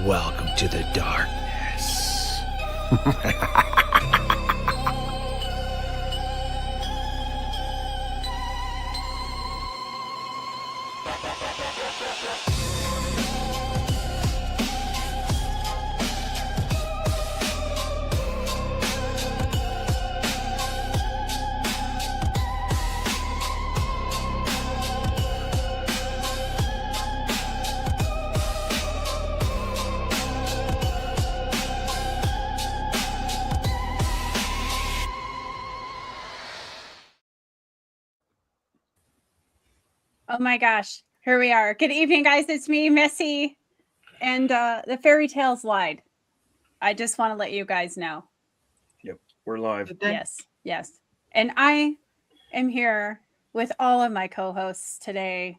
Welcome to the darkness. Oh my gosh, here we are. Good evening, guys. It's me, Missy, and the Fairytales lied. I just want to let you guys know. Yep, we're live. Yes. And I am here with all of my co-hosts today,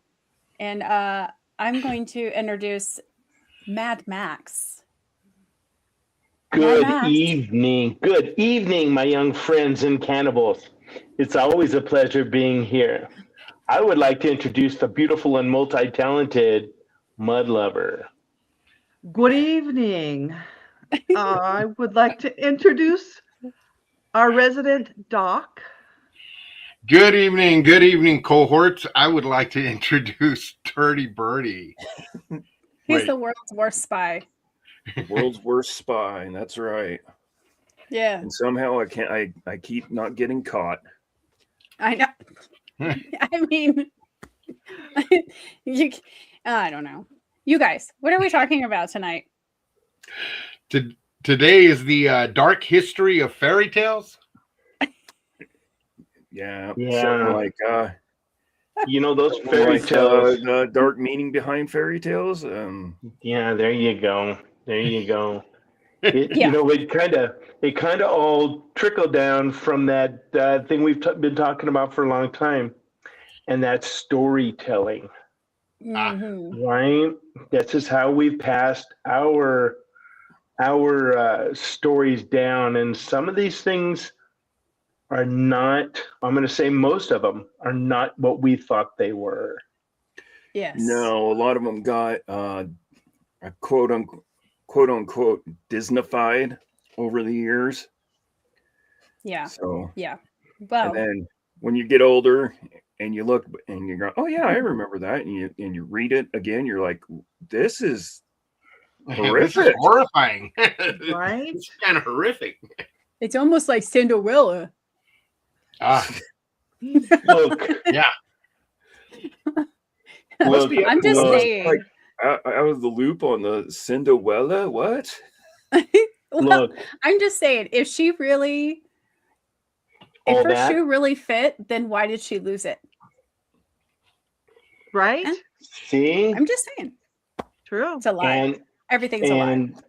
and I'm going to introduce Mad Max. Good evening, my young friends and cannibals. It's always a pleasure being here. I would like to introduce the beautiful and multi-talented Mud Lover. Good evening. I would like to introduce our resident Doc. Good evening, cohorts. I would like to introduce Dirty Birdie. He's the world's worst spy. World's worst spy, and that's right. Yeah. And somehow I keep not getting caught. I know. I mean, I don't know. You guys, what are we talking about tonight? Today is the dark history of fairy tales. Yeah. Yeah. Like, those fairy tales. The dark meaning behind fairy tales. Yeah, there you go. It kind of all trickled down from that thing we've been talking about for a long time, and that's storytelling. Mm-hmm. Right? This is how we've passed our stories down, and some of these things are not. I'm going to say most of them are not what we thought they were. Yes. No, a lot of them got a quote unquote Disneyfied over the years. Yeah. So yeah. Well, and then when you get older and you look and you go, oh yeah, I remember that, and you read it again, you're like, this is horrific. This is horrifying. Right? It's kind of horrific. it's almost like Cinderella. Look, yeah. Look, I'm just saying. Like, out of the loop on the Cinderella. What? Look. I'm just saying, if her shoe really fit, then why did she lose it? Right? See? I'm just saying. True. It's a lie. Everything's a lie. And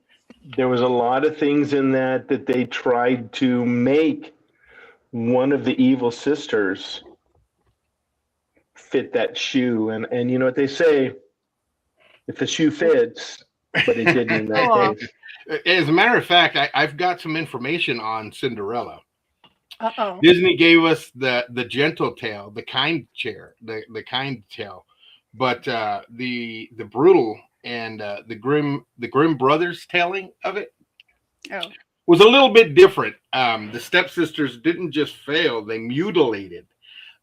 there was a lot of things in that they tried to make one of the evil sisters fit that shoe. And you know what they say? If the shoe fits, but it didn't in that case. As a matter of fact, I've got some information on Cinderella. Uh-oh. Disney gave us the gentle tale, the kind tale, but the brutal and the grim brothers telling of it was a little bit different. The stepsisters didn't just fail; they mutilated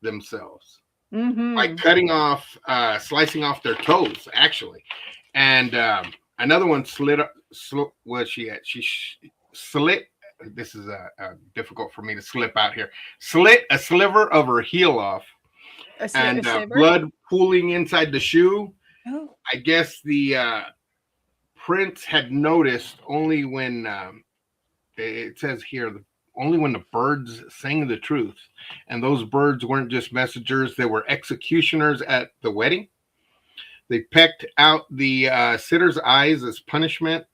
themselves. Mm-hmm. By slicing off their toes, actually. And another one slit. She slit. This is difficult for me to slip out here. Slit a sliver of her heel off, and blood pooling inside the shoe. Oh. I guess the prince had noticed only when it says here. Only when the birds sang the truth. And those birds weren't just messengers, they were executioners at the wedding. They pecked out the sitter's eyes as punishment.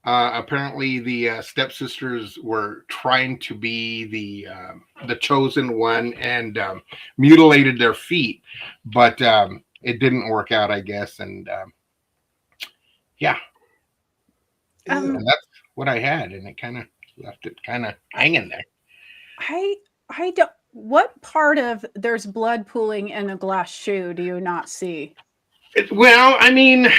Apparently, the stepsisters were trying to be the chosen one and mutilated their feet. But it didn't work out, I guess. And and that's what I had, and it kind of left it kind of hanging there. I don't. What part of there's blood pooling in a glass shoe do you not see? Well, I mean,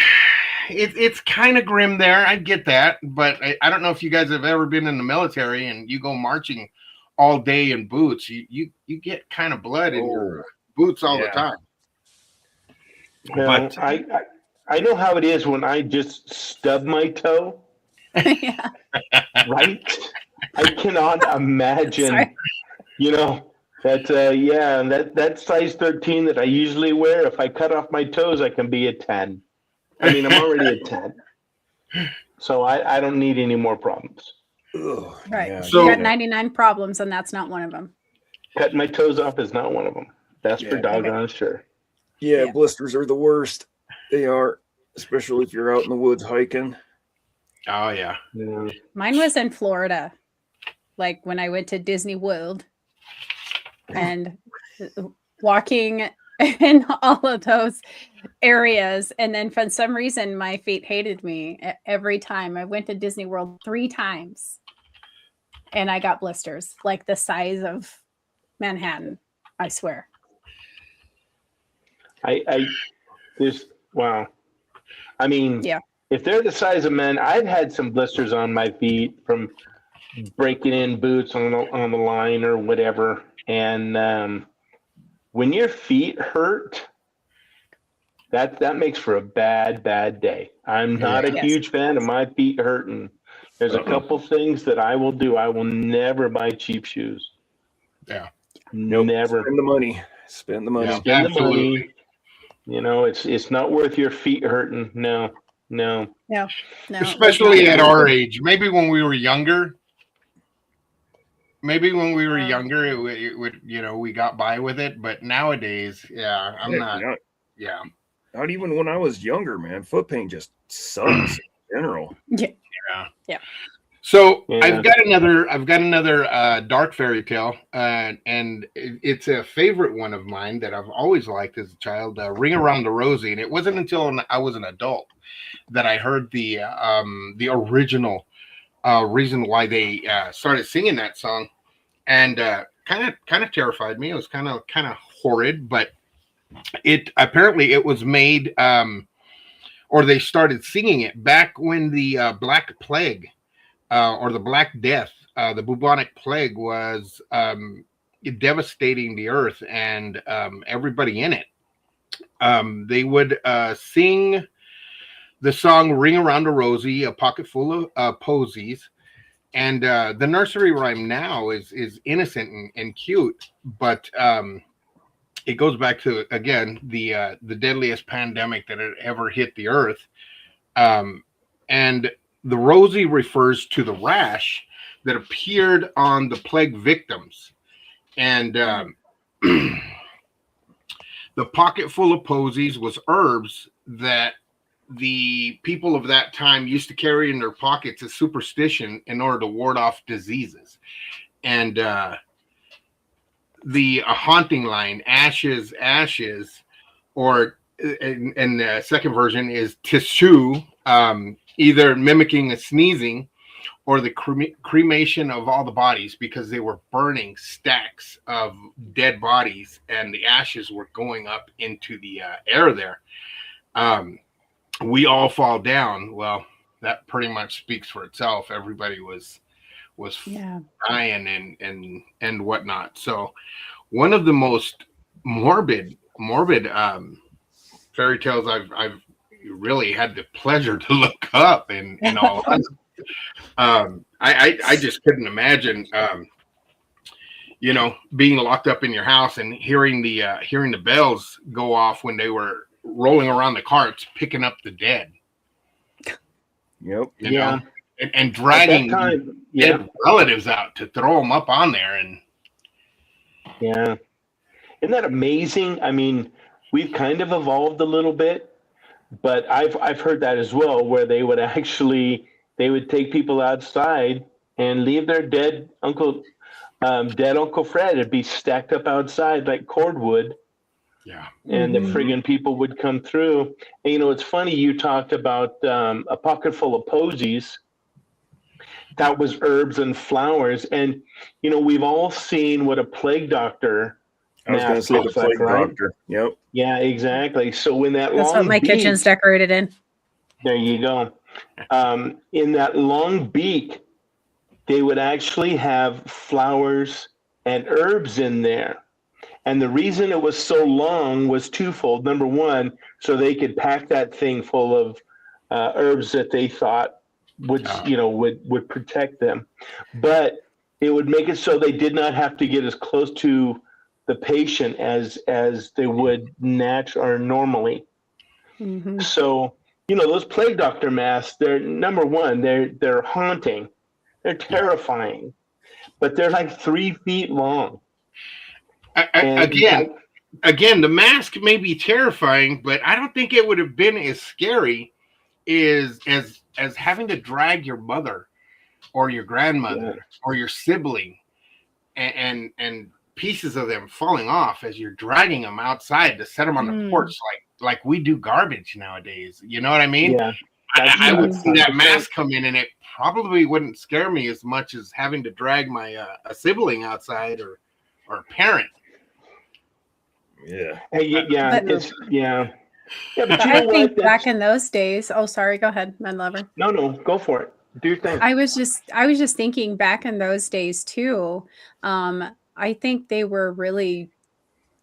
it's kind of grim there. I get that, but I don't know if you guys have ever been in the military and you go marching all day in boots. You get kind of blood in your boots all the time. Well, But I know how it is when I just stub my toe. Yeah. Right? I cannot imagine. Sorry. That size 13 that I usually wear. If I cut off my toes, I can be a 10. I mean, I'm already a 10, so I don't need any more problems. Ugh, Right. yeah, So- You got 99 problems, and that's not one of them. Cutting my toes off is not one of them. That's for Yeah. doggone sure. yeah, Yeah. blisters are the worst. They are, especially if you're out in the woods hiking. oh yeah, Yeah. Mine was in Florida, like when I went to Disney World and walking in all of those areas. And then for some reason, my feet hated me every time. I went to Disney World 3 times and I got blisters like the size of Manhattan, I swear. Wow. I mean, Yeah. if they're the size of men, I've had some blisters on my feet from breaking in boots on the line or whatever. And when your feet hurt, that makes for a bad day. I'm not a Yes. huge fan of my feet hurting. There's a couple things that I will do. I will never buy cheap shoes. Yeah. Nope. Never. Spend the money. Spend the money. Yeah. Spend the Absolutely. money. It's not worth your feet hurting. No. No, Especially that's at not- our age. Maybe when we were younger. It would we got by with it. But nowadays, yeah, I'm not. Yeah. Not even when I was younger, man. Foot pain just sucks in general. Yeah. So Yeah. I've got another dark fairy tale, and it's a favorite one of mine that I've always liked as a child. Ring Around the Rosie, and it wasn't until I was an adult that I heard the original reason why they started singing that song, and kind of terrified me. It was kind of horrid, but it was made or they started singing it back when the Black Plague. Or the Black Death, the bubonic plague was devastating the earth and everybody in it. They would sing the song "Ring Around a Rosie," a pocket full of posies, and the nursery rhyme now is innocent and cute, but it goes back to again the deadliest pandemic that had ever hit the earth, and the Rosie refers to the rash that appeared on the plague victims. And the pocket full of posies was herbs that the people of that time used to carry in their pockets as superstition in order to ward off diseases. And the haunting line, ashes, ashes, or and the second version is tissue, either mimicking a sneezing or the cremation of all the bodies, because they were burning stacks of dead bodies and the ashes were going up into the air there. We all fall down. Well, that pretty much speaks for itself. Everybody was dying and whatnot. So one of the most morbid fairy tales I've really had the pleasure to look up in all honesty. I just couldn't imagine being locked up in your house and hearing the bells go off when they were rolling around the carts picking up the dead. Yep. You know, and dragging dead relatives out to throw them up on there. And yeah, isn't that amazing? I mean, we've kind of evolved a little bit. But I've heard that as well, where they would take people outside and leave their dead Uncle Fred. It'd be stacked up outside like cordwood. Yeah. And the friggin' people would come through. And it's funny, you talked about a pocket full of posies. That was herbs and flowers. And we've all seen what a plague doctor. I was going to say the plague doctor. Yep. Yeah, exactly. So when that's what my kitchen's decorated in. There you go. In that long beak, they would actually have flowers and herbs in there. And the reason it was so long was twofold. Number one, so they could pack that thing full of herbs that they thought would protect them. But it would make it so they did not have to get as close to the patient as they would normally. Mhm. So, those plague doctor masks, they're number one, they're haunting. They're terrifying. But they're like 3 feet long. Again, the mask may be terrifying, but I don't think it would have been as scary as having to drag your mother or your grandmother or your sibling and pieces of them falling off as you're dragging them outside to set them on the porch like we do garbage nowadays. You know what I mean? Yeah. I would see that mask come in, and it probably wouldn't scare me as much as having to drag my a sibling outside or a parent. Yeah. Hey, yeah, But- Yeah, but But you I know what? think back in those days. Oh, sorry. Go ahead, man lover. No, go for it. Do your thing. I was just thinking back in those days too. I think they were really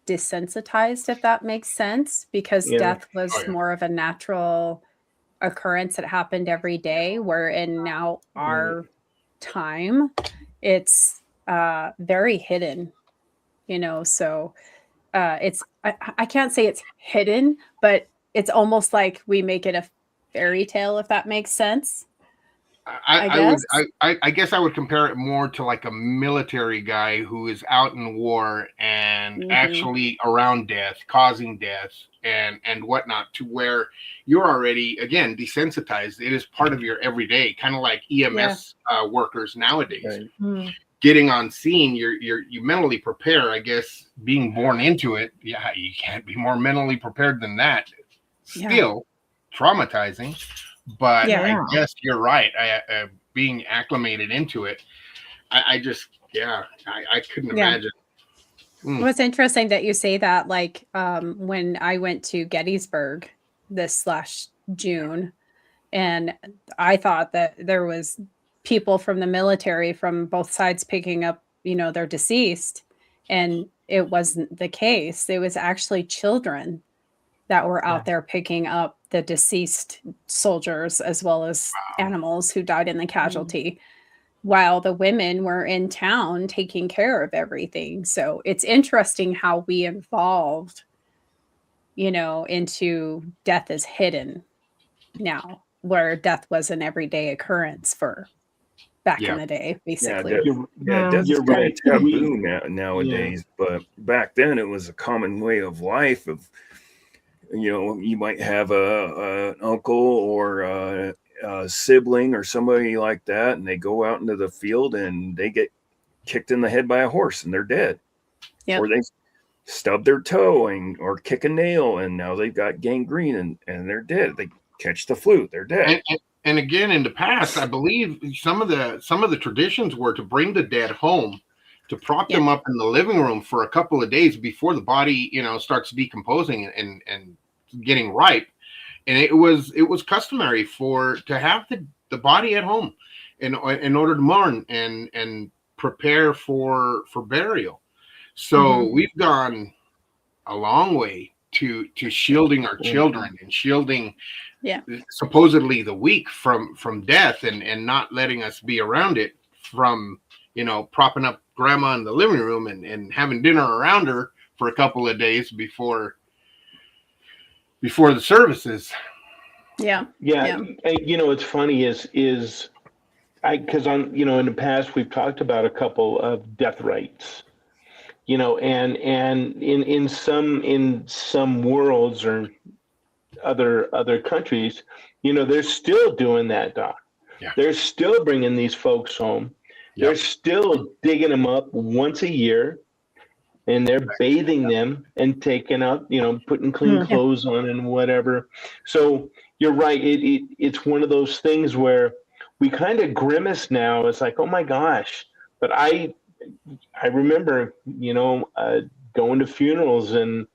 desensitized, if that makes sense, because Yeah. death was Oh, yeah. more of a natural occurrence that happened every day. Where in now our time, it's very hidden. So it's I can't say it's hidden, but it's almost like we make it a fairy tale, if that makes sense. I guess I would compare it more to like a military guy who is out in war and actually around death, causing death and whatnot, to where you're already, again, desensitized. It is part of your everyday, kind of like EMS workers nowadays. Right. Getting on scene, you mentally prepare. I guess being born into it, you can't be more mentally prepared than that. Still traumatizing. But Yeah. I guess you're right. Being acclimated into it, I couldn't imagine. What's interesting that you say that, like when I went to Gettysburg this last June, and I thought that there was people from the military from both sides picking up, their deceased, and it wasn't the case. It was actually children that were out there picking up the deceased soldiers as well as animals who died in the casualty, while the women were in town taking care of everything. So it's interesting how we evolved, into death is hidden now, where death was an everyday occurrence for back in the day, basically. Death's You're kind right. of taboo nowadays, but back then it was a common way of life. Of you might have an uncle or a sibling or somebody like that, and they go out into the field and they get kicked in the head by a horse and they're dead. Yep. Or they stub their toe or kick a nail, and now they've got gangrene and they're dead. They catch the flu, they're dead. And again, in the past, I believe some of the traditions were to bring the dead home, to prop them up in the living room for a couple of days before the body, starts decomposing and getting ripe. And it was customary to have the body at home in order to mourn and prepare for burial. So we've gone a long way to shielding our children and shielding supposedly the weak from death and not letting us be around it, from propping up grandma in the living room and having dinner around her for a couple of days before the services. And it's funny is because in the past we've talked about a couple of death rites, and in some worlds or other countries, they're still doing that, Doc. Yeah. They're still bringing these folks home. They're still digging them up once a year, and they're bathing them and taking out, putting clean clothes on and whatever. So you're right. It's one of those things where we kind of grimace now. It's like, oh my gosh. But I remember, going to funerals, and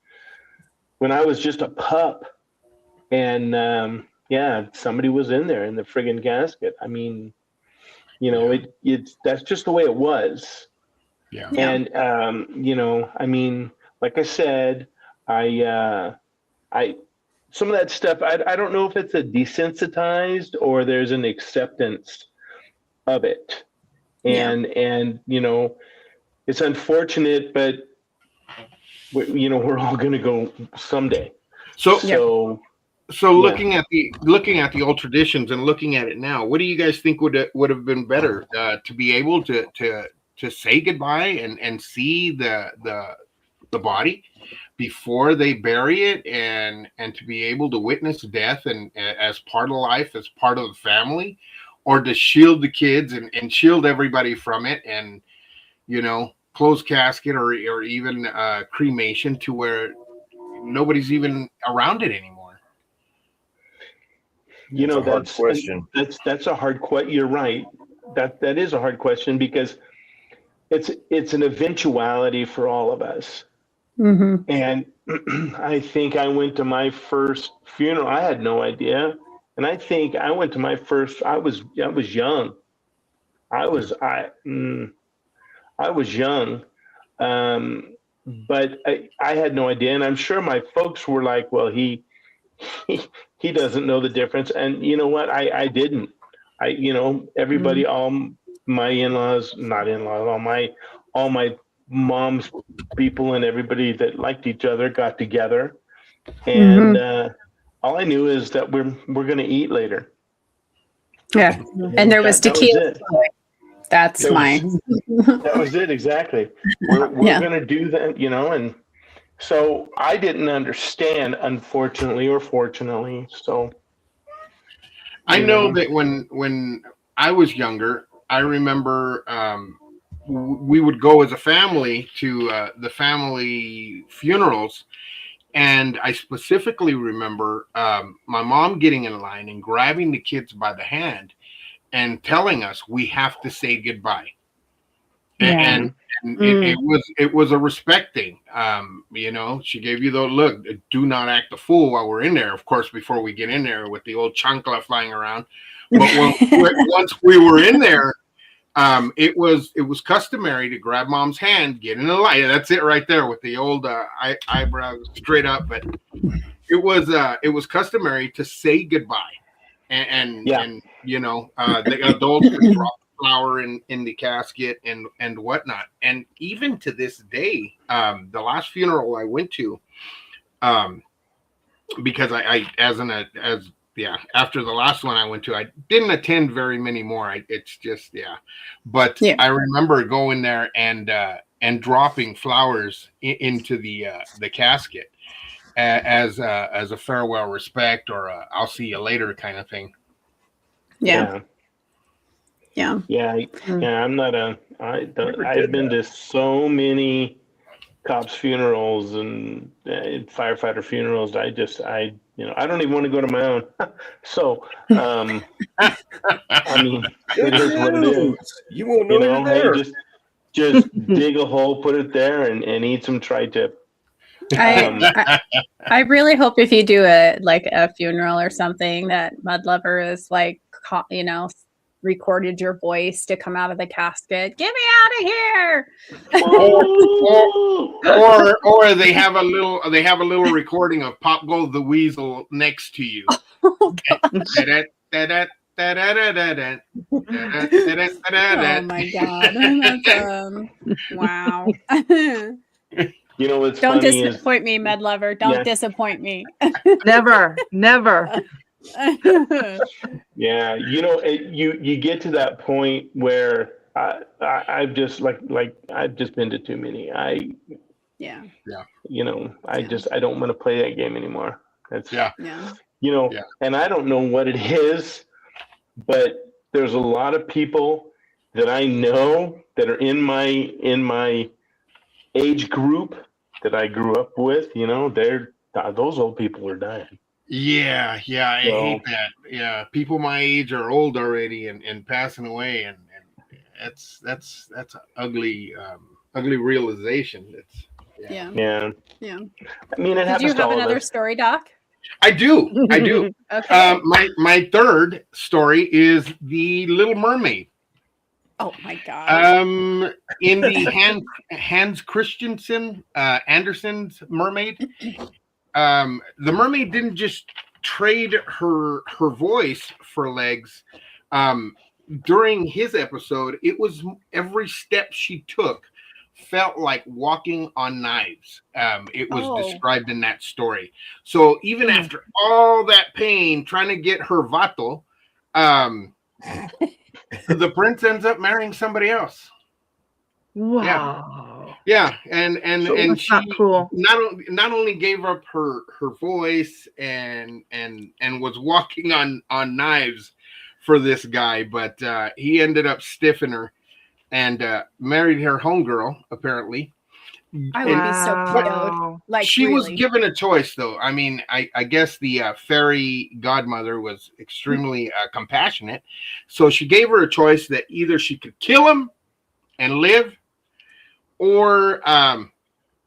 when I was just a pup, and yeah, somebody was in there in the friggin' casket. I mean, it's that's just the way it was. Yeah. And I mean, like I said, I some of that stuff, I don't know if it's a desensitized or there's an acceptance of it. And it's unfortunate, but we're all going to go someday. So So looking at the old traditions and looking at it now, what do you guys think would have been better, to be able to say goodbye and see the body before they bury it, and to be able to witness death and as part of life, as part of the family, or to shield the kids and shield everybody from it, and closed casket or even cremation to where nobody's even around it anymore? That's a hard question. That's a hard question. You're right. That is a hard question because it's an eventuality for all of us. Mm-hmm. And I think I went to my first funeral. I had no idea, and I think I went to my first. I was young. I was young, but I had no idea, and I'm sure my folks were like, "Well, he doesn't know the difference." And you know what? I didn't. Everybody, all my in-laws, not in-laws, all my mom's people and everybody that liked each other got together, and all I knew is that we're going to eat later. Yeah, and there was tequila. That's mine. That was it, exactly. We're going to do that, and so I didn't understand, unfortunately or fortunately. So I know that when I was younger, I remember we would go as a family to the family funerals, and I specifically remember my mom getting in line and grabbing the kids by the hand and telling us we have to say goodbye. And it was a respect thing. She gave you the look, do not act a fool while we're in there, of course, before we get in there with the old chancla flying around. But once we were in there, it was customary to grab mom's hand, get in the line. That's it right there with the old eyebrows straight up. But it was customary to say goodbye, and the adults would drop flower in the casket and whatnot. And even to this day, the last funeral I went to, because after the last one I went to, I didn't attend very many more. But I remember going there and dropping flowers into the casket as a farewell respect, or I'll see you later kind of thing. Yeah. I'm not I've been to so many cops funerals and firefighter funerals. I don't even want to go to my own. So I mean, it is what it is. You won't know you're there. Hey, just dig a hole, put it there, and eat some tri-tip. I really hope if you do a funeral or something that Mudlover is recorded your voice to come out of the casket. Get me out of here! or they have a little recording of Pop Gold the Weasel next to you. Oh my god! Wow. What's Don't funny disappoint me, Mudlover. Don't disappoint me. Never. Yeah, you get to that point where I've just I've just been to too many. I don't want to play that game anymore. And I don't know what it is, but there's a lot of people that I know that are in my age group that I grew up with. Those old people are dying. Yeah, I hate that. Yeah, people my age are old already and passing away, and that's an ugly realization. Yeah. I mean, it happens. Did you have another story, Doc? I do. I do. Okay. My third story is the Little Mermaid. Oh my God. In the Hans Christensen Andersen's Mermaid, the mermaid didn't just trade her voice for legs. During his episode, it was every step she took felt like walking on knives. It was described in that story. So even after all that pain trying to get her vato, the prince ends up marrying somebody else. Wow. Yeah, and she not cool. not only gave up her voice and was walking on knives for this guy, but he ended up stiffing her and married her homegirl, apparently. I would be so proud. Like she really. was given a choice, though. I mean, I guess the fairy godmother was extremely compassionate, so she gave her a choice that either she could kill him and live, or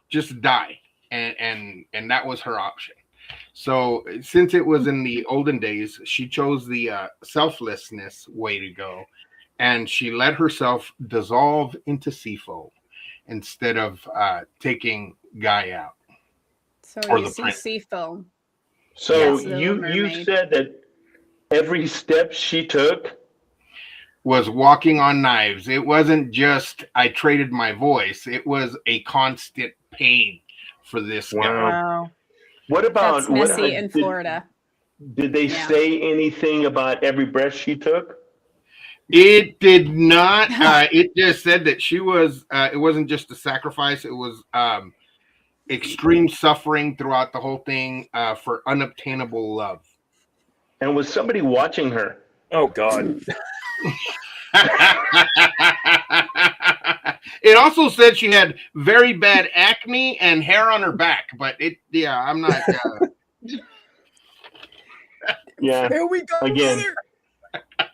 just die, and that was her option. So since it was in the olden days, she chose the selflessness way to go, and she let herself dissolve into sea foam instead of taking Guy out. So you see sea foam. So Yes, you said that every step she took was walking on knives. It wasn't just I traded my voice. It was a constant pain for this guy. Wow. What about That's messy in Florida? Did they say anything about every breath she took? It did not. It just said that she was. It wasn't just a sacrifice. It was extreme suffering throughout the whole thing for unobtainable love. And was somebody watching her? Oh God. It also said she had very bad acne and hair on her back, but I'm not. Yeah. Here we go. Again,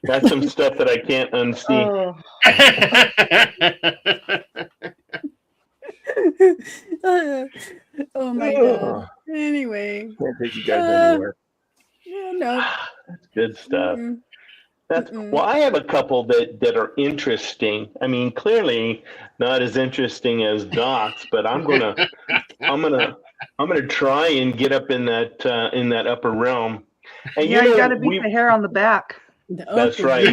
that's some stuff that I can't unsee. Oh my God. Anyway. Can't take you guys anywhere. Yeah, no. That's good stuff. Well, I have a couple that are interesting. I mean, clearly not as interesting as Doc's, but I'm gonna try and get up in that upper realm. And you got to beat the hair on the back. That's right.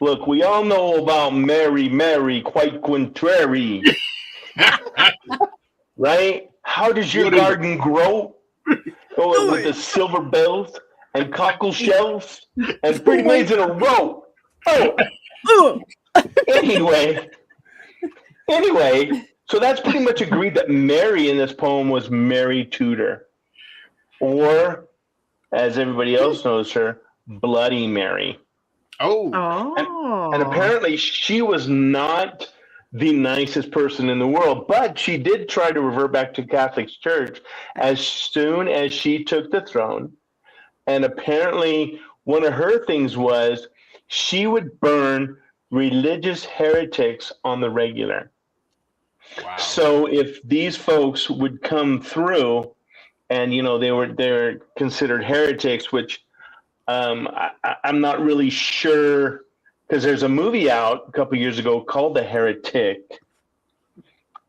Look, we all know about Mary, quite contrary. Right? How does your garden grow? Oh, with the silver bells and cockle shells and pretty maids in a row. Oh. Anyway, so that's pretty much agreed that Mary in this poem was Mary Tudor. Or, as everybody else knows her, Bloody Mary. Oh. And apparently she was not the nicest person in the world, but she did try to revert back to Catholic Church as soon as she took the throne. And apparently one of her things was she would burn religious heretics on the regular. Wow. So if these folks would come through and, they're considered heretics, which I'm not really sure, because there's a movie out a couple years ago called The Heretic,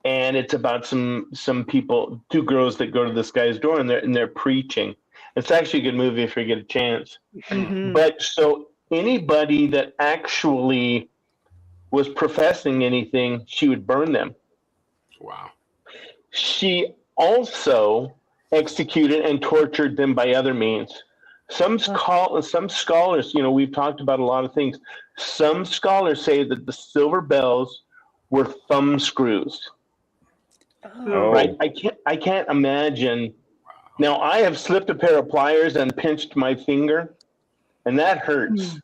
and it's about some people, two girls that go to this guy's door and they're preaching. It's actually a good movie if you get a chance. Mm-hmm. But so anybody that actually was professing anything, she would burn them. Wow. She also executed and tortured them by other means. Some scholars, we've talked about a lot of things. Some scholars say that the silver bells were thumb screws. Oh. Right? I can't imagine. Now, I have slipped a pair of pliers and pinched my finger, and that hurts.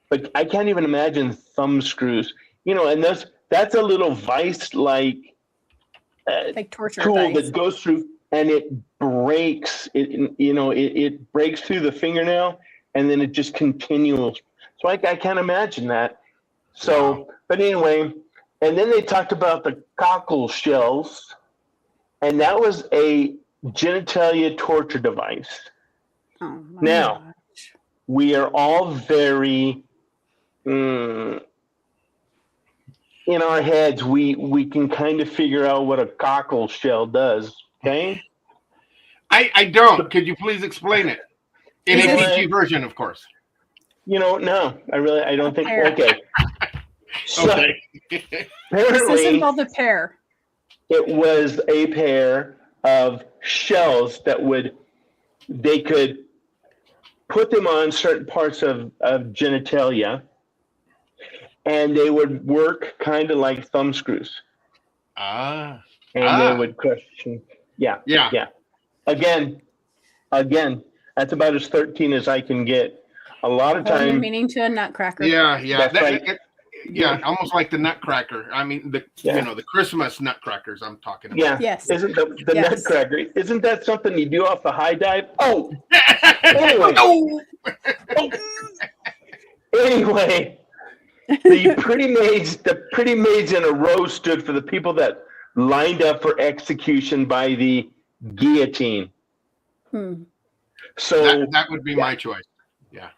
But I can't even imagine thumb screws. And that's a little vice like torture tool vice that goes through. And it breaks. It breaks through the fingernail, and then it just continues. So I can't imagine that. So, But anyway, and then they talked about the cockle shells, and that was a genitalia torture device. Oh my Now, gosh. we are all very in our heads. We can kind of figure out what a cockle shell does. Okay. I don't. Could you please explain it in a PG version, of course? No, I don't think. Okay. So, Okay. Does this apparently, involve a pair? it was a pair of shells that they could put them on certain parts of genitalia, and they would work kind of like thumb screws. And they would crush. Yeah. Again, that's about as 13 as I can get. A lot of Holding your time. meaning to a nutcracker. Yeah. That's right. Almost like the Nutcracker. I mean, the Christmas Nutcrackers I'm talking about. Yeah. Yes. Isn't the Yes. nutcracker? Isn't that something you do off the high dive? Oh. Anyway. No! Anyway, the pretty maids in a row stood for the people that lined up for execution by the guillotine. So that would be my choice. Yeah.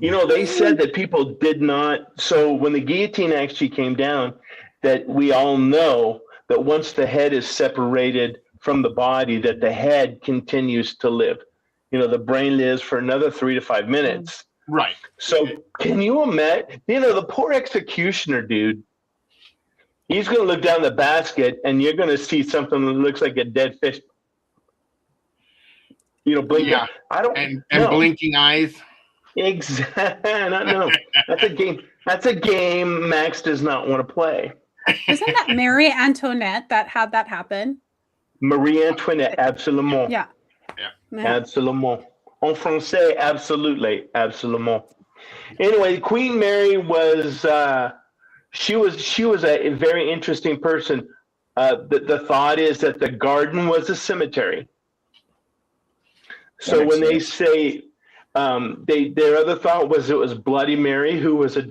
They said that people did not. So when the guillotine actually came down, that we all know that once the head is separated from the body, that the head continues to live. The brain lives for another 3 to 5 minutes. Right. So can you imagine? The poor executioner, dude. He's going to look down the basket, and you're going to see something that looks like a dead fish. Blinking. Yeah. I don't. And no. blinking eyes. Exactly. No. That's a game. That's a game Max does not want to play. Isn't that Marie Antoinette that had that happen? Marie Antoinette, absolument. Yeah. Absolument. En français, absolutely, absolument. Anyway, Queen Mary was she was a very interesting person. The thought is that the garden was a cemetery. So when they say their other thought was it was Bloody Mary, who was a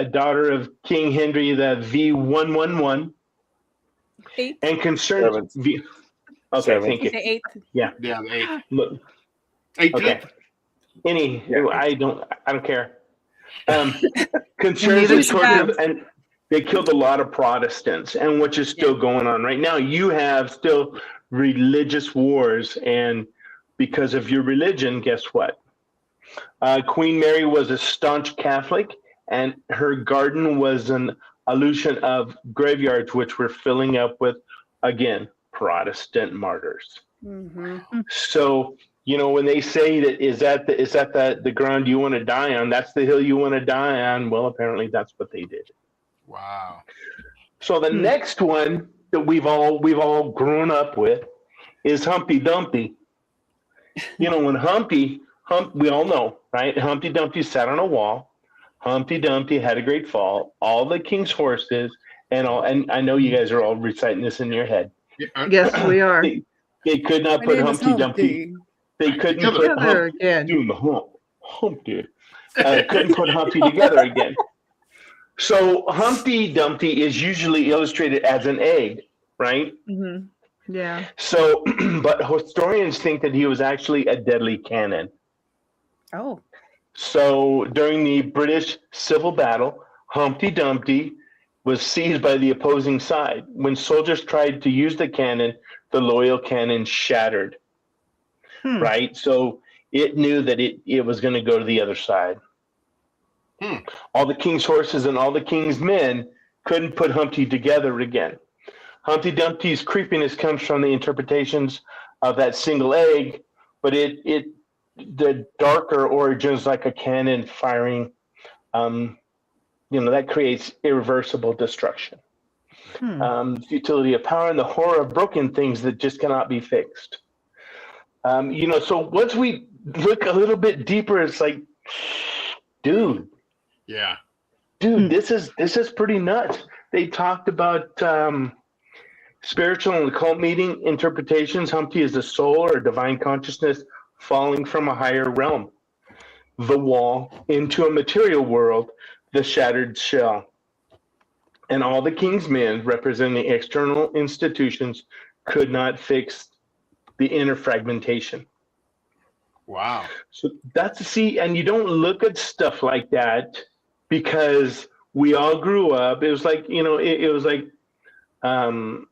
daughter of King Henry the V111, and concerned V. Okay, Seven. thank you. The eighth. Yeah, the eighth. Look, 18th. okay. I don't care. Concerns Neither and should have. and they killed a lot of Protestants, and which is still going on right now. You have still religious wars, and because of your religion, guess what? Queen Mary was a staunch Catholic, and her garden was an allusion of graveyards, which were filling up with, again, Protestant martyrs. Mm-hmm. So, when they say that is that the ground you want to die on, that's the hill you want to die on. Well, apparently that's what they did. Wow. So the next one that we've all grown up with is Humpty Dumpty. When Humpty, we all know, right? Humpty Dumpty sat on a wall. Humpty Dumpty had a great fall. All the king's horses and I know you guys are all reciting this in your head. Yes, we are. They could not put Humpty Dumpty. They couldn't put Together again. doing the Humpty. Couldn't put Humpty together again. So Humpty Dumpty is usually illustrated as an egg, right? Mm-hmm. Yeah. So, but historians think that he was actually a deadly cannon. Oh. So during the British Civil Battle, Humpty Dumpty was seized by the opposing side. When soldiers tried to use the cannon, the loyal cannon shattered. Right? So it knew that it was going to go to the other side. All the king's horses and all the king's men couldn't put Humpty together again. Humpty Dumpty's creepiness comes from the interpretations of that single egg, but the darker origins, like a cannon firing, that creates irreversible destruction. Futility of power and the horror of broken things that just cannot be fixed. So once we look a little bit deeper, it's like, dude. Yeah. Dude, this is pretty nuts. They talked about spiritual and occult meaning interpretations. Humpty is a soul or a divine consciousness falling from a higher realm, the wall, into a material world, the shattered shell. And all the king's men representing the external institutions could not fix the inner fragmentation. Wow. So and you don't look at stuff like that because we all grew up. It was like, it was like in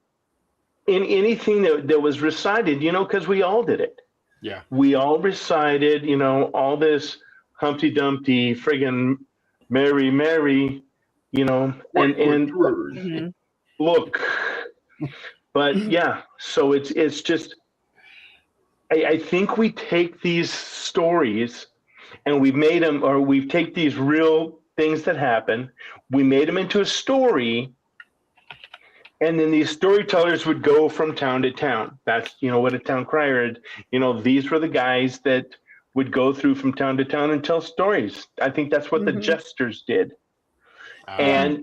anything that was recited, because we all did it. Yeah. We all recited, all this Humpty Dumpty, friggin' Mary, Mary, and Mhm. look, but yeah, so it's just, I think we take these stories and we've take these real things that happen, we made them into a story, and then these storytellers would go from town to town. That's, what a town crier is. These were the guys that would go through from town to town and tell stories. I think that's what the jesters did. And,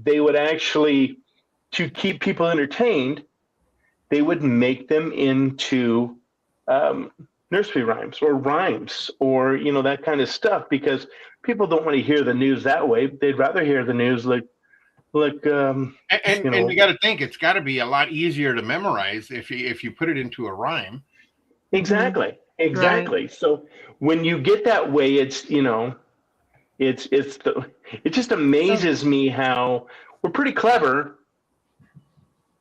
they would actually, to keep people entertained, they would make them into nursery rhymes or that kind of stuff, because people don't want to hear the news that way. They'd rather hear the news like and you got to think it's got to be a lot easier to memorize if you put it into a rhyme. Exactly. Right. So when you get that way, it's it just amazes me how we're pretty clever,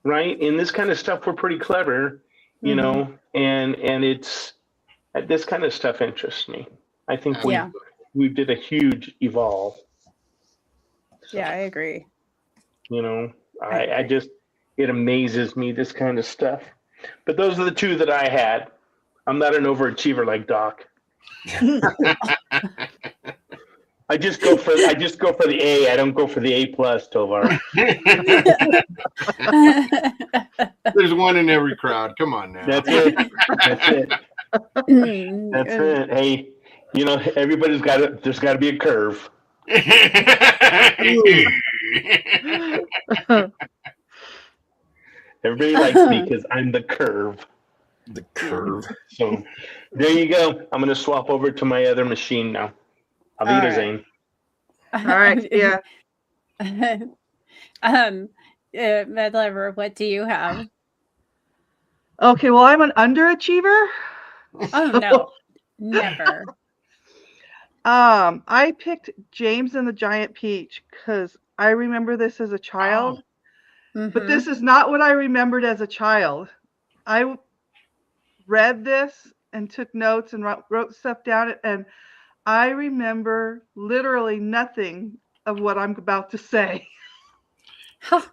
right? In this kind of stuff, we're pretty clever, and it's this kind of stuff interests me. I think we did a huge evolve. So, Yeah, I agree. I just, it amazes me, this kind of stuff. But those are the two that I had. I'm not an overachiever like Doc. I just go for the A. I don't go for the A+, Tovar. There's one in every crowd. Come on now. That's it. That's it. Hey, everybody's there's got to be a curve. Everybody likes me because I'm the curve. The curve. So there you go. I'm going to swap over to my other machine now. Avita Zane. All right. Yeah. Med Lover, what do you have? Okay. Well, I'm an underachiever. Oh no, never. I picked James and the Giant Peach because I remember this as a child, but this is not what I remembered as a child. I read this and took notes and wrote stuff down, and I remember literally nothing of what I'm about to say.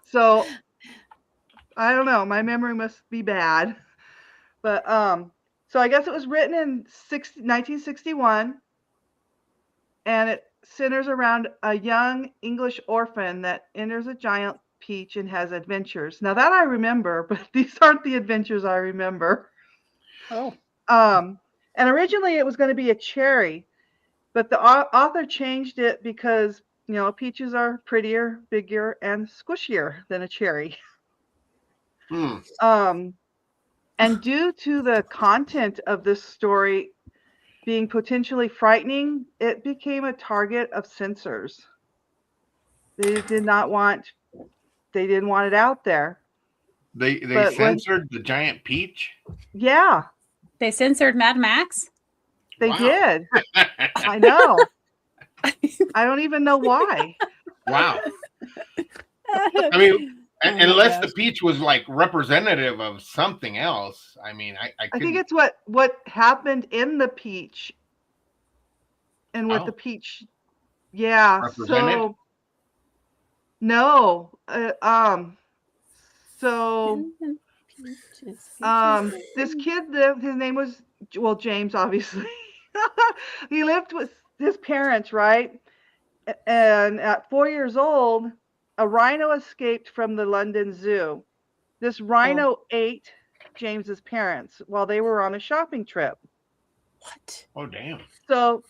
So I don't know. My memory must be bad. But so I guess it was written in 1961, and it centers around a young English orphan that enters a giant peach and has adventures. Now that I remember, but these aren't the adventures I remember. Oh. And originally it was going to be a cherry, but the author changed it because, peaches are prettier, bigger, and squishier than a cherry. And due to the content of this story being potentially frightening, it became a target of censors. They didn't want it out there. They censored the giant peach? Yeah. They censored Mad Max? They did. I know. I don't even know why. Wow. I mean, unless the peach was like representative of something else. I mean, I think it's what happened in the peach and with the peach. Yeah. So no. So this kid lived, his name was, James, obviously. He lived with his parents, right? And at 4 years old, a rhino escaped from the London Zoo. This rhino ate James's parents while they were on a shopping trip. What? Oh, damn. So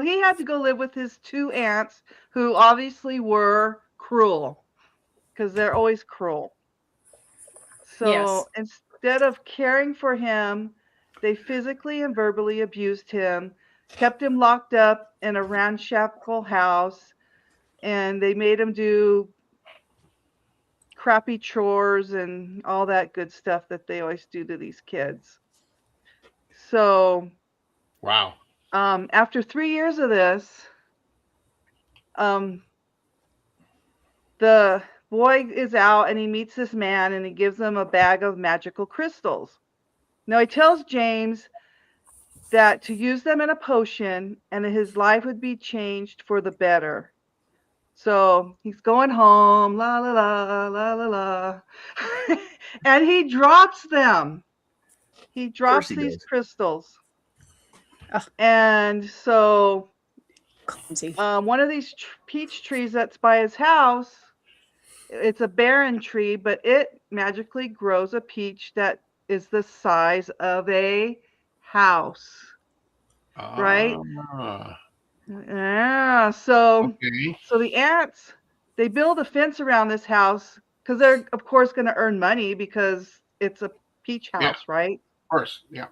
he had to go live with his two aunts, who obviously were cruel, because they're always cruel. So instead of caring for him, they physically and verbally abused him, kept him locked up in a ramshackle house, and they made him do crappy chores and all that good stuff that they always do to these kids. So, Wow. after 3 years of this, the boy is out and he meets this man and he gives him a bag of magical crystals. Now he tells James that to use them in a potion and that his life would be changed for the better. So he's going home, la la la, la la la, and he drops them. He drops these crystals. Ugh. And so Clumsy. one of these peach trees that's by his house, it's a barren tree, but it magically grows a peach that is the size of a house. Right? Yeah. So the ants, they build a fence around this house because they're of course going to earn money because it's a peach house, right? Of course, yeah.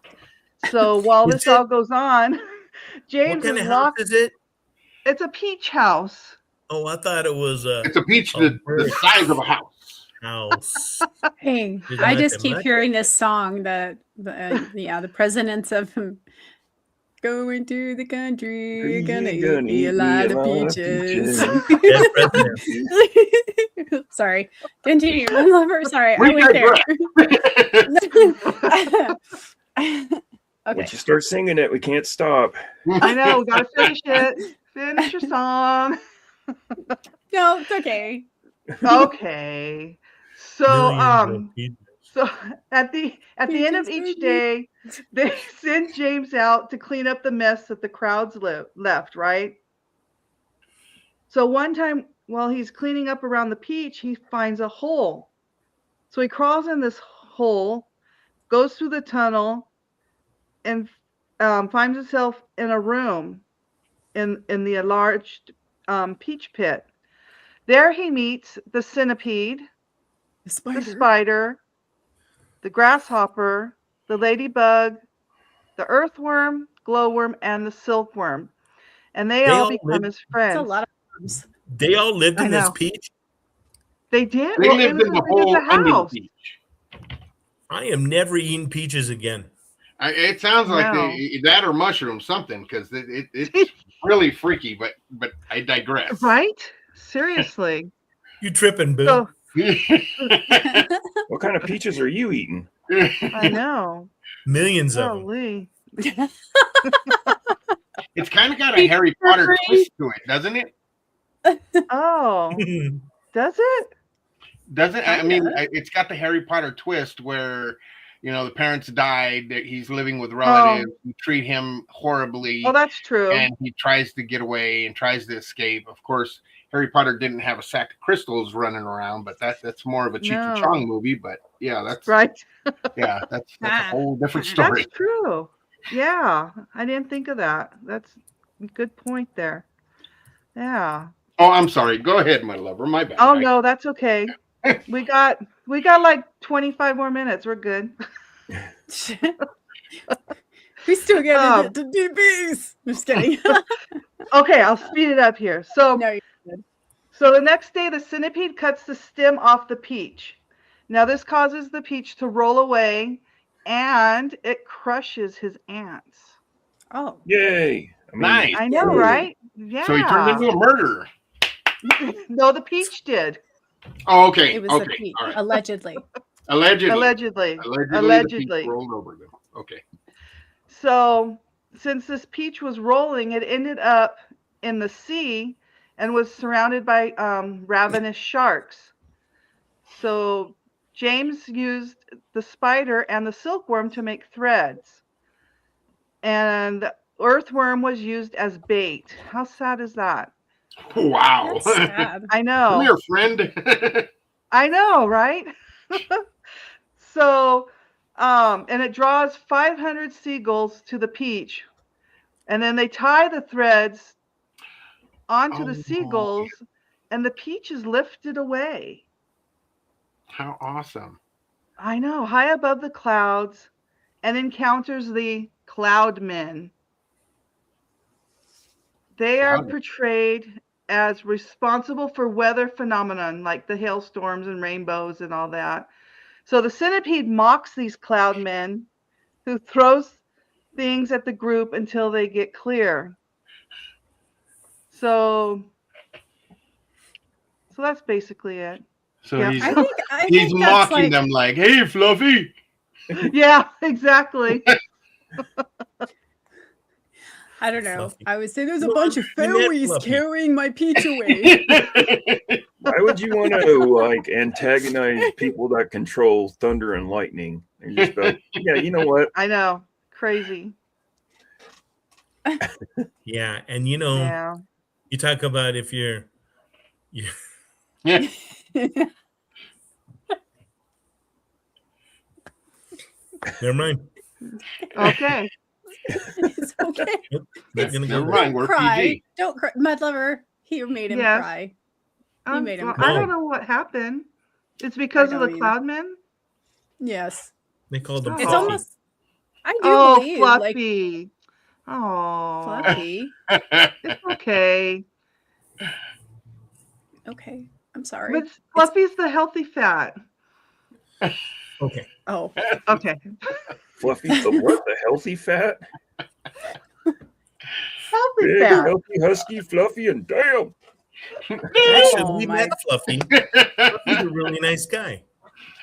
So while this all goes on, James what kind is of house locked. is it? It's a peach house. Oh, I thought it was it's a peach the size of a house. Hey, I just keep hearing this song that the presidents of going to the country, you're gonna eat me a lot of peaches. Sorry, continue, my lover. Sorry, I went there. Okay. Once you start singing it, we can't stop. I know, we gotta finish it. Finish your song. No, it's okay. Okay. So so at the end of each day, they send James out to clean up the mess that the crowds left, right? So one time while he's cleaning up around the peach, he finds a hole. So he crawls in this hole, goes through the tunnel, and finds himself in a room in the enlarged peach pit. There he meets the centipede, the spider, the grasshopper, the ladybug, the earthworm, glowworm, and the silkworm. And they all become his friends. That's a lot of worms. They all lived in this peach? They did? They lived in the whole onion peach. I am never eating peaches again. It sounds like that or mushroom something, because it's really freaky, but I digress. Right? Seriously. You tripping, Boo. What kind of peaches are you eating? I know. Millions of them. It's kind of got a Harry Potter twist to it, doesn't it? Oh. Does it? Does it? I mean, it's got the Harry Potter twist where, the parents died. He's living with relatives who treat him horribly. Oh, that's true. And he tries to get away and tries to escape. Of course, Harry Potter didn't have a sack of crystals running around, but that's more of a Cheech and Chong movie. But yeah, that's right. Yeah, that's a whole different story. That's true. Yeah, I didn't think of that. That's a good point there. Yeah. Oh, I'm sorry. Go ahead, my lover. My bad. Oh no, that's okay. We got like 25 more minutes. We're good. We still gotta get to DBs. I'm just kidding. Okay, I'll speed it up here. So, no, you're good. So the next day, the centipede cuts the stem off the peach. Now this causes the peach to roll away, and it crushes his ants. Oh, yay! Nice. I know, right? Yeah. So he turned into a murderer. No, the peach did. Oh, okay. It was okay. the peach, All right. Allegedly. Allegedly. Allegedly. Rolled over them. Okay. So since this peach was rolling, it ended up in the sea and was surrounded by ravenous sharks. So James used the spider and the silkworm to make threads. And the earthworm was used as bait. How sad is that? Wow. That's sad. I know. Come here, friend. I know, right? So, and it draws 500 seagulls to the peach. And then they tie the threads onto the seagulls, and the peach is lifted away. How awesome. I know, high above the clouds, and encounters the cloud men. They are portrayed as responsible for weather phenomenon like the hailstorms and rainbows and all that. So the centipede mocks these cloud men who throws things at the group until they get clear. So that's basically it. So Yeah. he's mocking them like, "Hey, Fluffy." Yeah, exactly. I don't know. Fluffy. I would say there's a bunch of fairies carrying my peach away. Why would you want to like antagonize people that control thunder and lightning? You're just like, yeah, you know what? I know. Crazy. Yeah, and you know, Yeah. you talk about if you're Yeah. never mind. Okay. It's okay. Never mind. We're Cry. PG. Don't cry. Mud Lover, he made him Yes. cry. You made him Well, cry. I don't know what happened. It's because of the Cloudmen? Yes. They called them Oh. It's Fluffy. almost, I do believe, Fluffy. Oh, Fluffy. it's okay. Okay. I'm sorry. But Fluffy's the healthy fat. Okay. Oh. Okay. Fluffy's the what? The healthy fat? Healthy Big, fat. healthy, husky, fluffy, and damn. Actually, we my- met Fluffy. Fluffy's a really nice guy.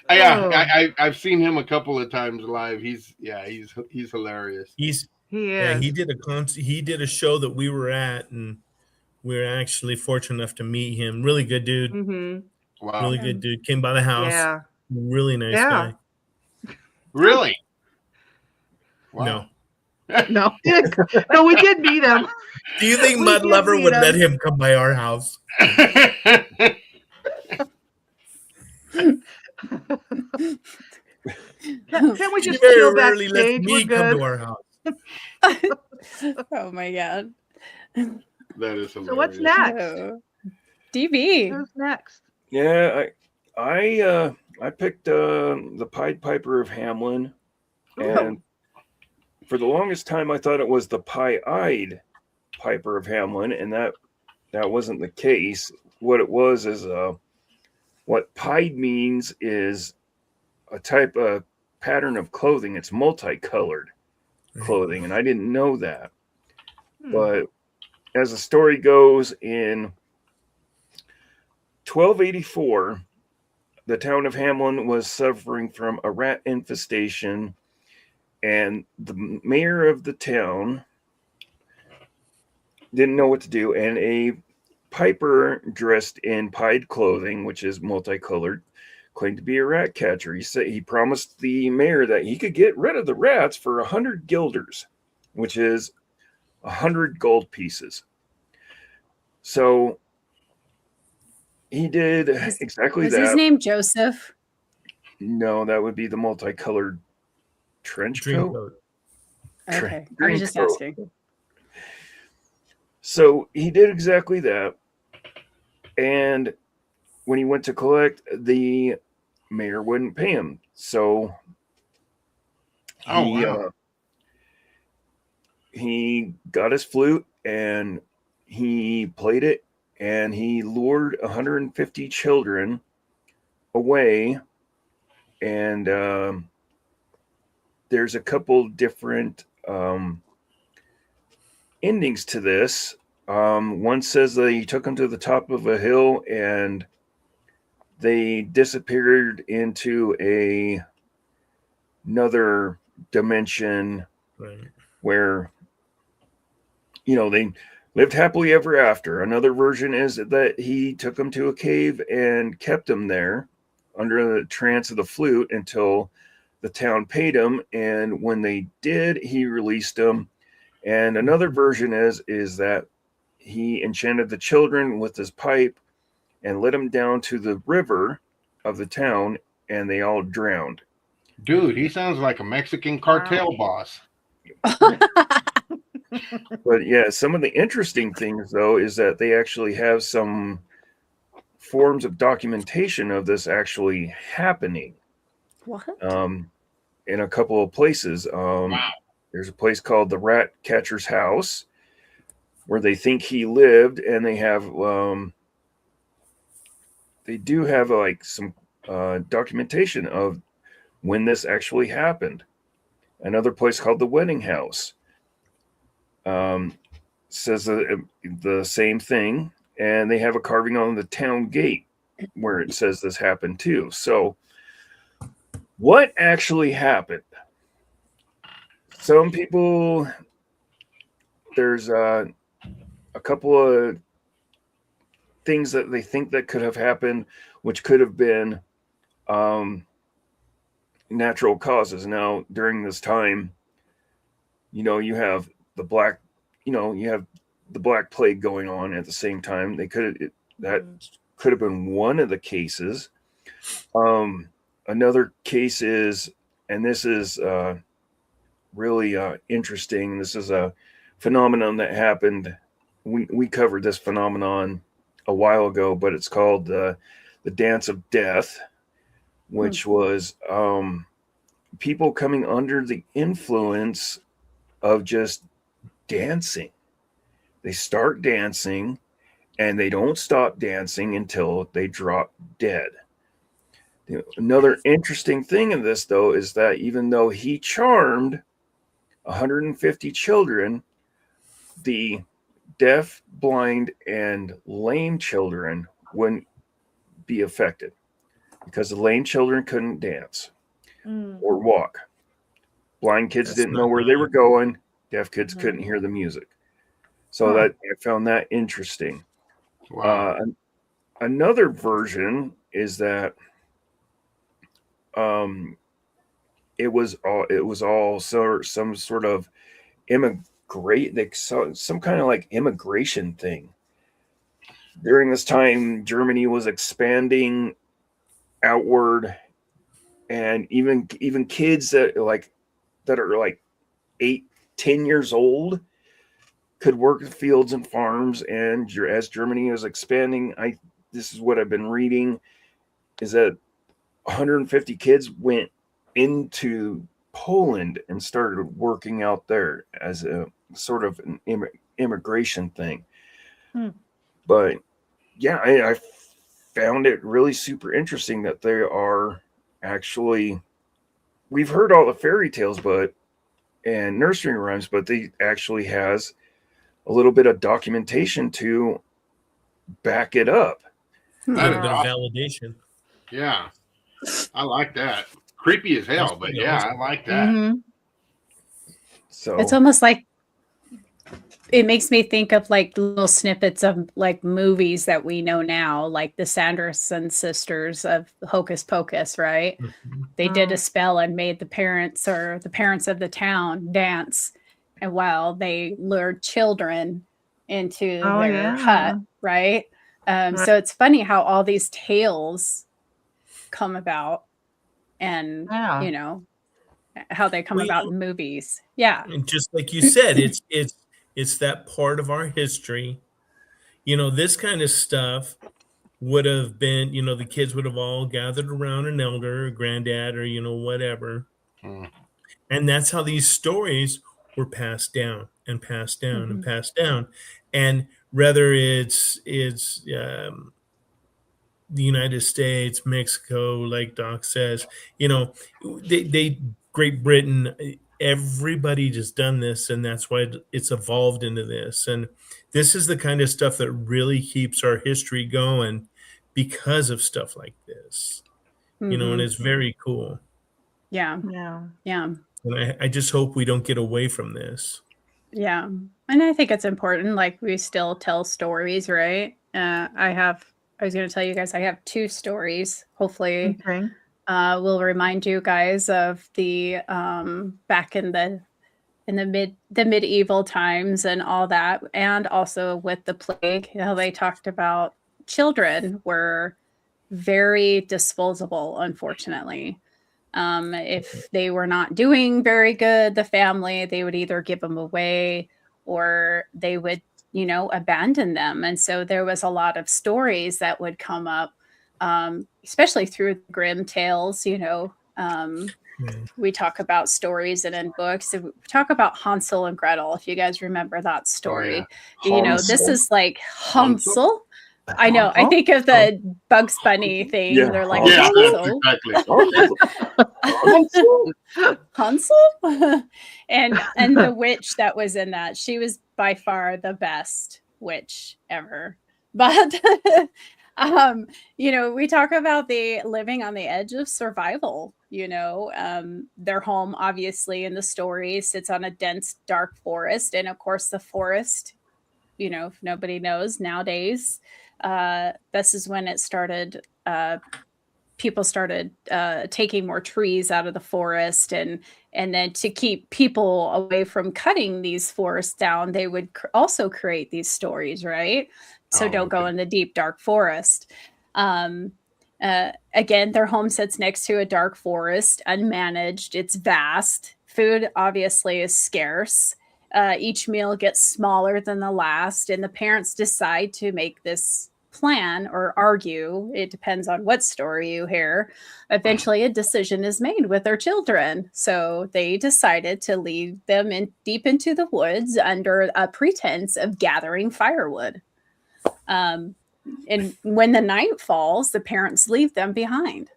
Yeah, I've seen him a couple of times live. He's hilarious. He is. He did a show that we were at, and we were actually fortunate enough to meet him. Really good dude. Mm-hmm. Wow. Really good dude. Came by the house. Yeah. Really nice Yeah. guy. Really? Wow. No. No, we did meet him. Do you think We Mud did Lover meet would him. let him come by our house? Can't we She just very chill rarely lets backstage? We're me come good. to our house. Oh my God. That is hilarious. So what's next? Oh. DB. Who's next? Yeah, I picked the Pied Piper of Hamelin, and for the longest time I thought it was the Pie-Eyed Piper of Hamelin, and that wasn't the case. What it was is what pied means is a type of pattern of clothing. It's multicolored clothing, and I didn't know that. But as the story goes, in 1284, the town of Hamelin was suffering from a rat infestation, and the mayor of the town didn't know what to do, and a piper dressed in pied clothing, which is multicolored, claimed to be a rat catcher. He said he promised the mayor that he could get rid of the rats for 100 guilders, which is 100 gold pieces. So he did exactly Was that. his name Joseph? No, that would be the multicolored trench Dream coat. coat. Okay. I Dream was just coat. asking. So he did exactly that. And when he went to collect, the mayor wouldn't pay him. So he got his flute and he played it, and he lured 150 children away. And there's a couple different endings to this. One says that he took them to the top of a hill and they disappeared into another dimension, Right. where, they lived happily ever after. Another version is that he took them to a cave and kept them there under the trance of the flute until the town paid him, and when they did, he released them. And another version is that he enchanted the children with his pipe and let them down to the river of the town, and they all drowned. Dude, he sounds like a Mexican cartel boss. But yeah, some of the interesting things, though, is that they actually have some forms of documentation of this actually happening. What? In a couple of places. There's a place called the Rat Catcher's House, where they think he lived, and they have they do have like some documentation of when this actually happened. Another place called the Wedding House says the same thing, and they have a carving on the town gate where it says this happened too. So what actually happened? Some people, there's a couple of things that they think that could have happened, which could have been natural causes. Now, during this time, you have the black, you have the Black Plague going on at the same time. That could have been one of the cases. Another case is, and this is really interesting. This is a phenomenon that happened. We covered this phenomenon a while ago, but it's called the Dance of Death, which was people coming under the influence of just dancing. They start dancing, and they don't stop dancing until they drop dead. Another interesting thing in this, though, is that even though he charmed 150 children, the deaf, blind, and lame children wouldn't be affected because the lame children couldn't dance or walk. Blind kids didn't know where they were going. Deaf kids couldn't hear the music. So that I found that interesting. Wow. Another version is that it was all some sort of some kind of like immigration thing. During this time, Germany was expanding outward, and even kids that are like 8-10 years old could work the fields and farms. And as Germany was expanding, this is what I've been reading, is that 150 kids went into Poland and started working out there as a sort of an immigration thing. But yeah, I found it really super interesting that they are actually, we've heard all the fairy tales and nursery rhymes, but they actually has a little bit of documentation to back it up. A little bit of validation. Yeah, I like that. Creepy as hell, but yeah, I like that. Mm-hmm. So it's almost like it makes me think of like little snippets of like movies that we know now, like the Sanderson sisters of Hocus Pocus, right? Mm-hmm. They did a spell and made the parents of the town dance, and while they lured children into their hut, right? So it's funny how all these tales come about, and how they come about in movies. Yeah, and just like you said, it's that part of our history. This kind of stuff would have been, the kids would have all gathered around an elder, a granddad, or whatever, and that's how these stories were passed down and passed down and passed down. And whether it's the United States, Mexico, like Doc says, they Great Britain, everybody just done this, and that's why it's evolved into this. And this is the kind of stuff that really keeps our history going because of stuff like this, and it's very cool. Yeah. And I just hope we don't get away from this. Yeah. And I think it's important. Like, we still tell stories, right? I was going to tell you guys, I have 2 stories. Hopefully, we'll remind you guys of the back in the medieval times and all that, and also with the plague, how they talked about children were very disposable, unfortunately. If they were not doing very good, the family, they would either give them away or they would, abandon them. And so there was a lot of stories that would come up, especially through Grimm tales, We talk about stories and in books. We talk about Hansel and Gretel, if you guys remember that story. You know, this is like Hansel. I know. I think of the Bugs Bunny thing. Yeah. They're like Hansel. Hansel. Hansel. and the witch that was in that, she was by far the best witch ever. But you know, we talk about the living on the edge of survival. You know, their home, obviously, in the story sits on a dense, dark forest, and of course, the forest. You know, if nobody knows nowadays, this is when it started. People started taking more trees out of the forest, and then to keep people away from cutting these forests down, they would also create these stories, right? So don't go in the deep, dark forest. Again, their home sits next to a dark forest, unmanaged. It's vast. Food obviously is scarce. Each meal gets smaller than the last, and the parents decide to make this plan or argue. It depends on what story you hear. Eventually, a decision is made with their children. So they decided to lead them in deep into the woods under a pretense of gathering firewood. And when the night falls, the parents leave them behind.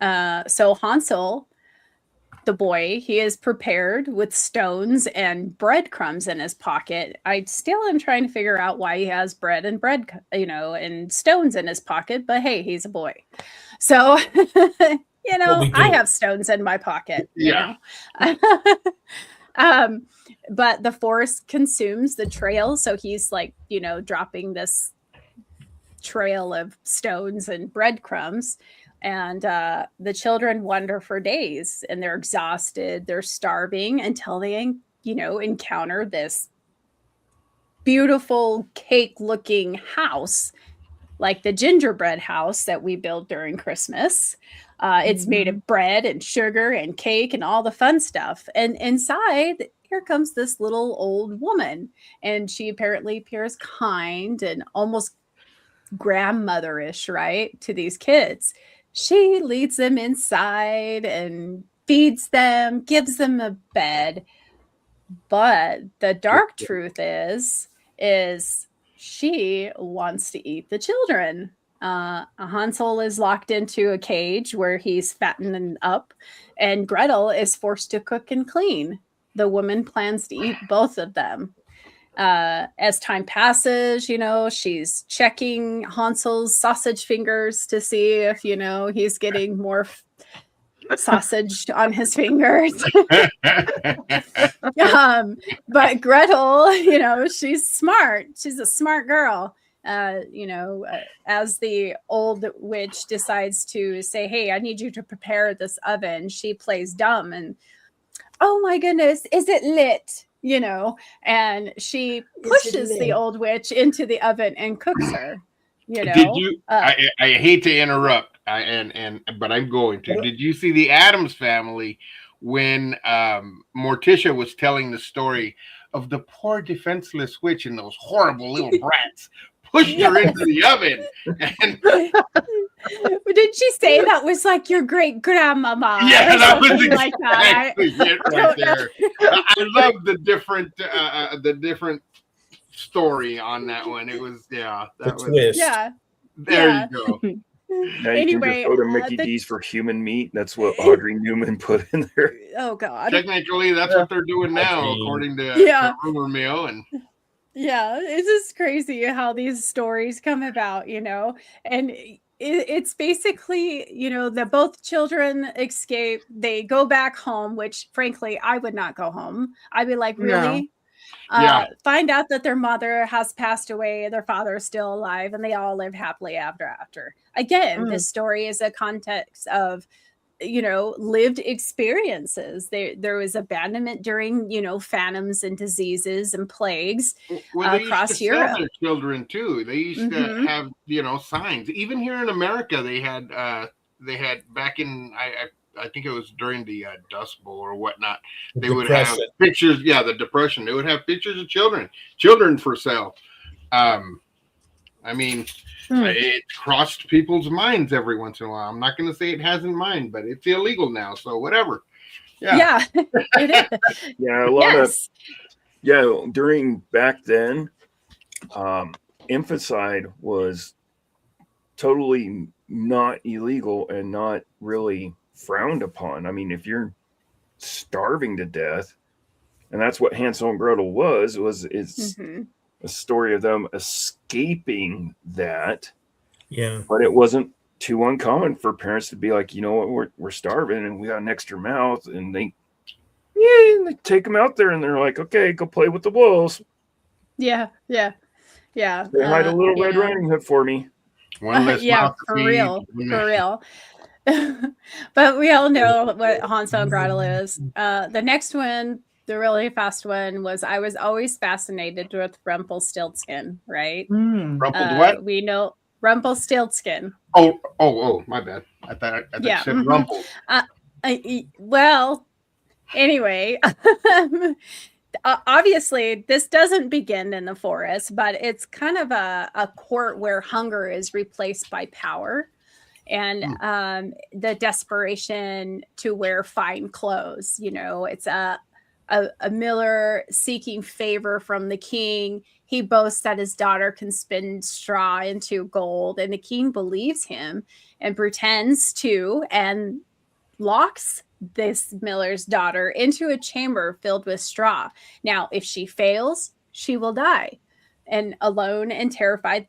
So Hansel, the boy, he is prepared with stones and breadcrumbs in his pocket. I still am trying to figure out why he has bread, you know, and stones in his pocket, but hey, he's a boy. So, you know, I have stones in my pocket. Yeah. You know? But the forest consumes the trail. So he's like, you know, dropping this trail of stones and breadcrumbs. And the children wander for days, and they're exhausted. They're starving until they, you know, encounter this beautiful cake-looking house, like the gingerbread house that we build during Christmas. It's made of bread and sugar and cake and all the fun stuff. And inside, here comes this little old woman, and she apparently appears kind and almost grandmotherish, right, to these kids. She leads them inside and feeds them, gives them a bed. But the dark truth is she wants to eat the children. Hansel is locked into a cage where he's fattening up, and Gretel is forced to cook and clean. The woman plans to eat both of them. As time passes, you know, she's checking Hansel's sausage fingers to see if, you know, he's getting more sausage on his fingers. But Gretel, you know, she's smart. She's a smart girl. You know, as the old witch decides to say, hey, I need you to prepare this oven, she plays dumb and, oh my goodness, is it lit? You know, and she pushes the old witch into the oven and cooks her. You know, did you? I hate to interrupt, but I'm going to. Did you see the Addams Family when Morticia was telling the story of the poor defenseless witch and those horrible little brats pushed her into the oven? And did she say that was like your great grandmama? Yeah, that was exactly like that. it right there. I love the different story on that one. It was that was twist. Yeah. There you go. Now you Anyway, can just go to Mickey D's for human meat. That's what Audrey Newman put in there. Oh God. Technically, that's what they're doing now, according to rumor mill. And yeah, it's just crazy how these stories come about, you know, and it's basically, you know, that both children escape. They go back home, which frankly, I would not go home. I'd be like, really? Yeah. Find out that their mother has passed away, their father is still alive, and they all live happily after. Again, this story is a context of, you know, lived experiences. There was abandonment during, you know, phantoms and diseses and plagues across Europe. Sell their children too. They used to have, you know, signs. Even here in America, they had back in I think it was during the Dust Bowl or whatnot. They would have pictures. Yeah, the Depression. They would have pictures of children for sale. I mean, it crossed people's minds every once in a while. I'm not going to say it hasn't mine, but it's illegal now. So whatever. Yeah, it is. Yeah, a lot of during back then, infanticide was totally not illegal and not really frowned upon. I mean, if you're starving to death, and that's what Hansel and Gretel was it's a story of them escaping that. Yeah, but it wasn't too uncommon for parents to be like, you know what, we're starving and we got an extra mouth, and they take them out there and they're like, okay, go play with the wolves. Yeah. They hide a little Red Riding Hood for me. One less mouth for real. But we all know what Hansel and Gretel is. The next one, the really fast one, was I was always fascinated with Rumpelstiltskin, right? What? We know Rumpelstiltskin. Oh, my bad. I thought you said Rumple. Well, anyway, obviously this doesn't begin in the forest, but it's kind of a court where hunger is replaced by power, and the desperation to wear fine clothes. You know, it's a miller seeking favor from the king. He boasts that his daughter can spin straw into gold, and the king believes him and pretends to, and locks this miller's daughter into a chamber filled with straw. Now, if she fails, she will die. And alone and terrified,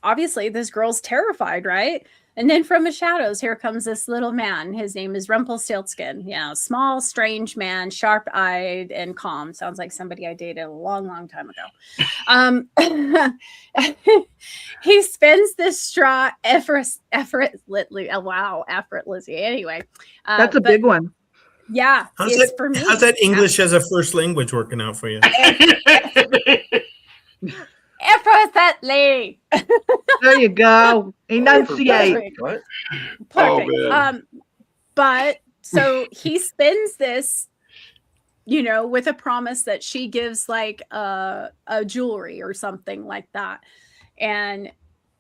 obviously this girl's terrified, right? And then from the shadows, here comes this little man. His name is Rumpelstiltskin. Yeah, small, strange man, sharp-eyed and calm. Sounds like somebody I dated a long, long time ago. He spins this straw effortlessly. Effortlessly. Anyway. That's a big one. Yeah. How's that English as a first language working out for you? Effortlessly. There you go. Enunciate. Perfect. Oh, but so he spins this, you know, with a promise that she gives like a jewelry or something like that. And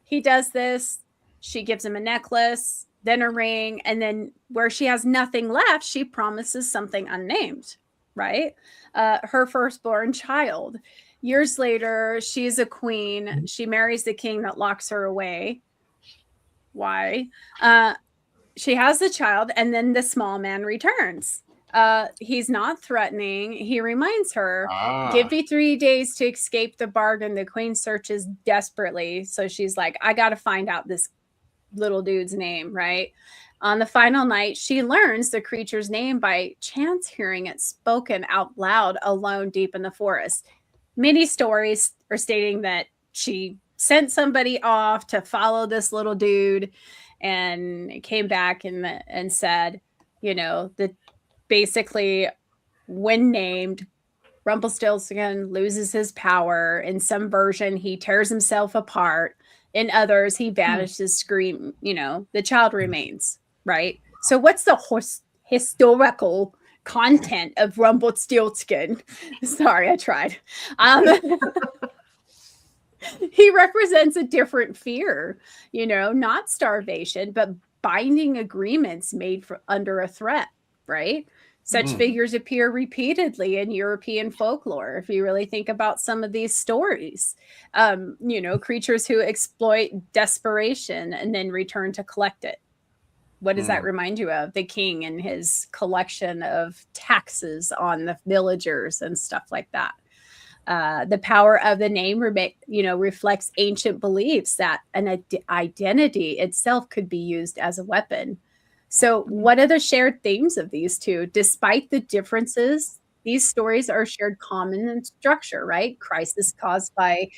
he does this. She gives him a necklace, then a ring, and then where she has nothing left, she promises something unnamed, right? Her firstborn child. Years later, she's a queen. She marries the king that locks her away. Why? She has the child, and then the small man returns. He's not threatening. He reminds her, give me 3 days to escape the bargain. The queen searches desperately. So she's like, I got to find out this little dude's name, right? On the final night, she learns the creature's name by chance hearing it spoken out loud alone deep in the forest. Many stories are stating that she sent somebody off to follow this little dude and came back and said, you know, that basically when named, Rumpelstiltskin loses his power. In some version, he tears himself apart. In others, he vanishes, scream, you know, the child remains, right? So what's the historical content of Rumpelstiltskin? Sorry, I tried. He represents a different fear, you know, not starvation, but binding agreements made under a threat, right? Such figures appear repeatedly in European folklore. If you really think about some of these stories, you know, creatures who exploit desperation and then return to collect it. What does that remind you of? The king and his collection of taxes on the villagers and stuff like that. The power of the name, you know, reflects ancient beliefs that an identity itself could be used as a weapon. So what are the shared themes of these two? Despite the differences, these stories are shared common in structure, right? Crisis caused by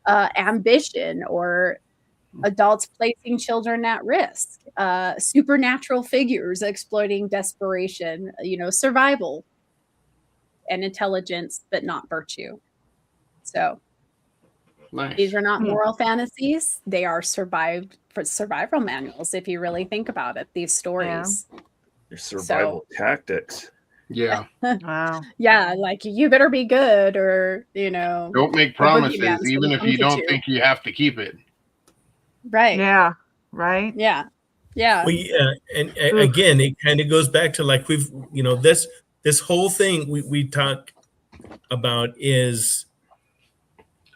ambition, or adults placing children at risk, supernatural figures exploiting desperation, you know, survival and intelligence, but not virtue. So these are not moral fantasies. They are survival manuals, if you really think about it, these stories. They're survival tactics. Yeah. Wow. Yeah, like you better be good, or, you know. Don't make promises, even if you don't think you have to keep it. Right. Yeah. Right. Yeah. Yeah. Well, yeah, and again, it kind of goes back to like we've, this whole thing we talk about is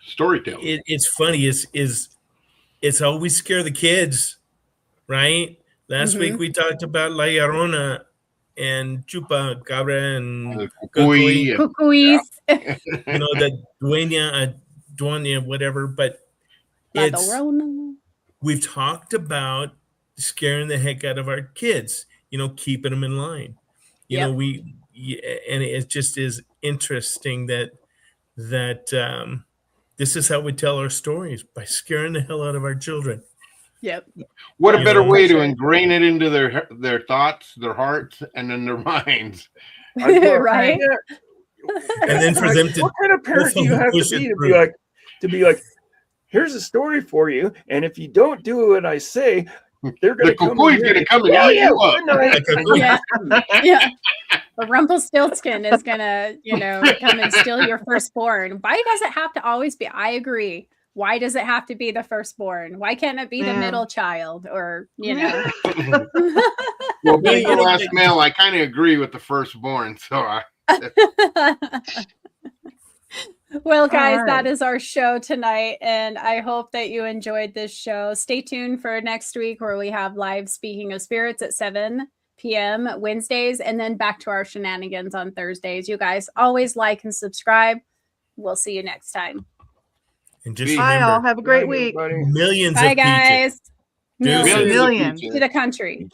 Storytelling. it's funny it's always scare the kids, right? Last week we talked about La Llorona and Chupa Cabra and Cucuy, Cucuys. the Dueña, whatever. But La Llorona. we've talked about scaring the heck out of our kids, keeping them in line. And it just is interesting that this is how we tell our stories, by scaring the hell out of our children. Yep. What a better way to ingrain it into their thoughts, their hearts, and in their minds. Right. And then for them to, what kind of parent do you have to be like, here's a story for you, and if you don't do what I say, they're going to come and eat you up. Yeah. Rumpelstiltskin is gonna, come and steal your firstborn. Why does it have to always be? I agree. Why does it have to be the firstborn? Why can't it be the middle child? Or Well, being the last male, I kind of agree with the firstborn. So Well, guys, that is our show tonight, and I hope that you enjoyed this show. Stay tuned for next week, where we have live Speaking of Spirits at 7 p.m. Wednesdays, and then back to our shenanigans on Thursdays. You guys always like and subscribe. We'll see you next time. And just Bye, all. Have a great week. Millions Bye, of guys. Millions To the country.